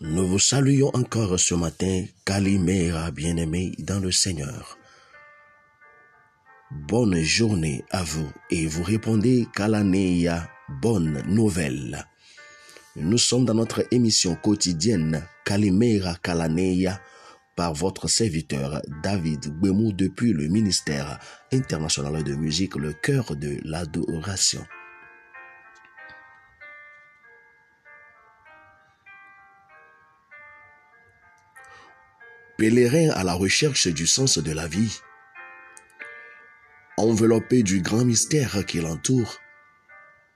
Nous vous saluons encore ce matin, Kalimera bien-aimés dans le Seigneur. Bonne journée à vous et vous répondez Kalaneya, bonne nouvelle. Nous sommes dans notre émission quotidienne Kalimera Kalaneya par votre serviteur David Gbemou depuis le ministère international de musique, le cœur de l'adoration. Pèlerin à la recherche du sens de la vie, enveloppé du grand mystère qui l'entoure,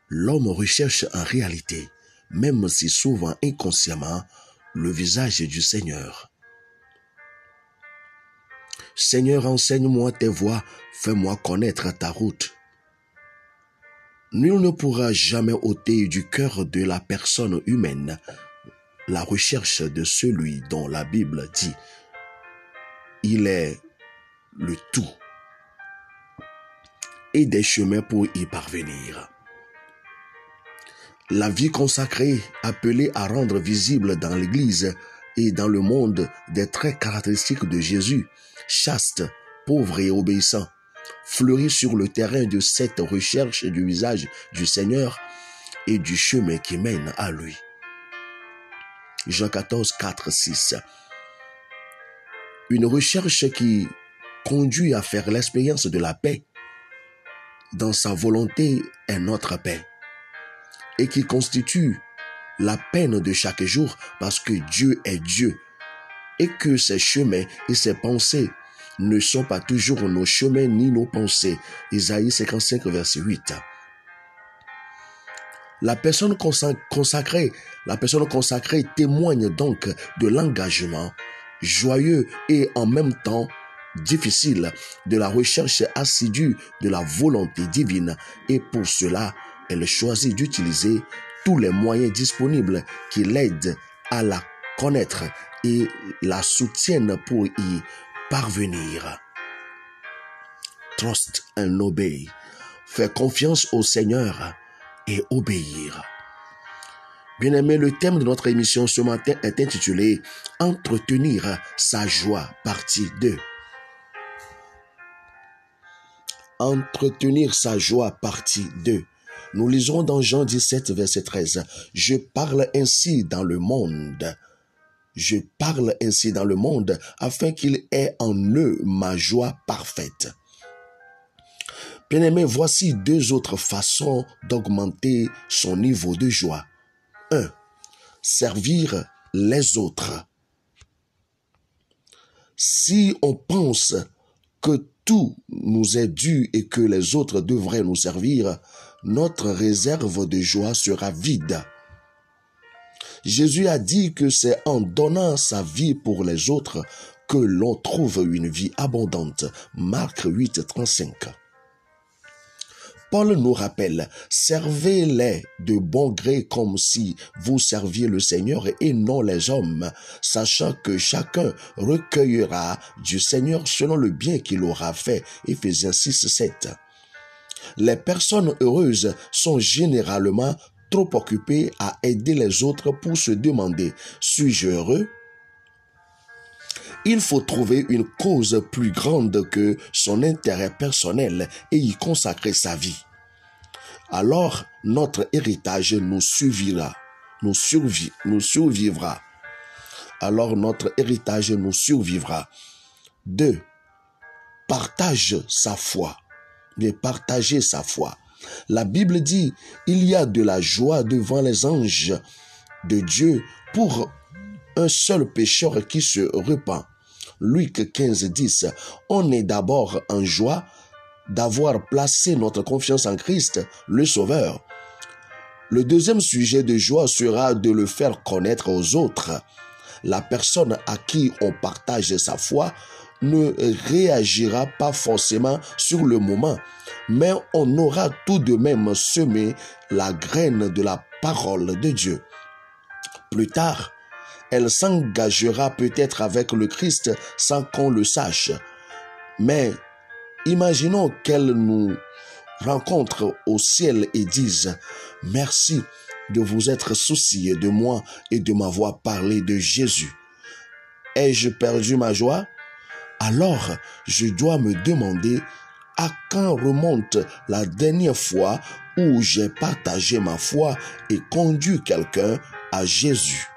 l'homme recherche en réalité, même si souvent inconsciemment, le visage du Seigneur. Seigneur, enseigne-moi tes voies, fais-moi connaître ta route. Nul ne pourra jamais ôter du cœur de la personne humaine la recherche de celui dont la Bible dit il est le tout et des chemins pour y parvenir. La vie consacrée, appelée à rendre visible dans l'Église et dans le monde des traits caractéristiques de Jésus, chaste, pauvre et obéissant, fleurit sur le terrain de cette recherche du visage du Seigneur et du chemin qui mène à lui. Jean 14, 4, 6. Une recherche qui conduit à faire l'expérience de la paix. Dans sa volonté est notre paix et qui constitue la peine de chaque jour parce que Dieu est Dieu et que ses chemins et ses pensées ne sont pas toujours nos chemins ni nos pensées. Isaïe 55, verset 8. La personne consacrée témoigne donc de l'engagement joyeux et en même temps difficile de la recherche assidue de la volonté divine et pour cela, elle choisit d'utiliser tous les moyens disponibles qui l'aident à la connaître et la soutiennent pour y parvenir. Trust and obey. Faire confiance au Seigneur et obéir. Bien-aimé, le thème de notre émission ce matin est intitulé « Entretenir sa joie » partie 2. Entretenir sa joie partie 2. Nous lisons dans Jean 17, verset 13. « Je parle ainsi dans le monde. Je parle ainsi dans le monde afin qu'il ait en eux ma joie parfaite. » Bien-aimé, voici deux autres façons d'augmenter son niveau de joie. 1. Servir les autres. Si on pense que tout nous est dû et que les autres devraient nous servir, notre réserve de joie sera vide. Jésus a dit que c'est en donnant sa vie pour les autres que l'on trouve une vie abondante. Marc 8, 35. Paul nous rappelle, servez-les de bon gré comme si vous serviez le Seigneur et non les hommes, sachant que chacun recueillera du Seigneur selon le bien qu'il aura fait. Éphésiens 6, 7. Les personnes heureuses sont généralement trop occupées à aider les autres pour se demander, suis-je heureux? Il faut trouver une cause plus grande que son intérêt personnel et y consacrer sa vie. Alors, notre héritage nous survivra. Alors, notre héritage nous survivra. 2. Partage sa foi. Mais partager sa foi. La Bible dit, il y a de la joie devant les anges de Dieu pour un seul pécheur qui se repent. Luc 15, 10. On est d'abord en joie d'avoir placé notre confiance en Christ, le Sauveur. Le deuxième sujet de joie sera de le faire connaître aux autres. La personne à qui on partage sa foi ne réagira pas forcément sur le moment, mais on aura tout de même semé la graine de la parole de Dieu. Plus tard, elle s'engagera peut-être avec le Christ sans qu'on le sache. Mais imaginons qu'elle nous rencontre au ciel et dise « Merci, de vous être soucié de moi et de m'avoir parlé de Jésus. Ai-je perdu ma joie? Alors, je dois me demander à quand remonte la dernière fois où j'ai partagé ma foi et conduit quelqu'un à Jésus.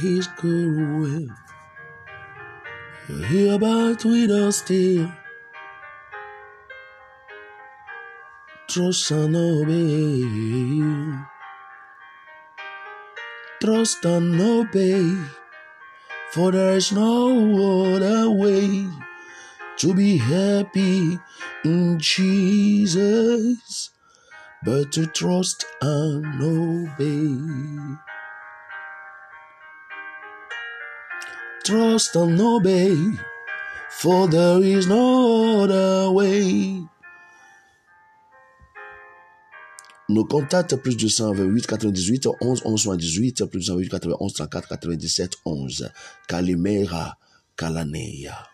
His good will, he abide with us still. Trust and obey. Trust and obey. For there is no other way to be happy in Jesus but to trust and obey. Trust and obey, for there is no other way. Nos contacts plus 228 98 11 11 78 plus 228 91 34 97 11. Kalimera Kalaneya.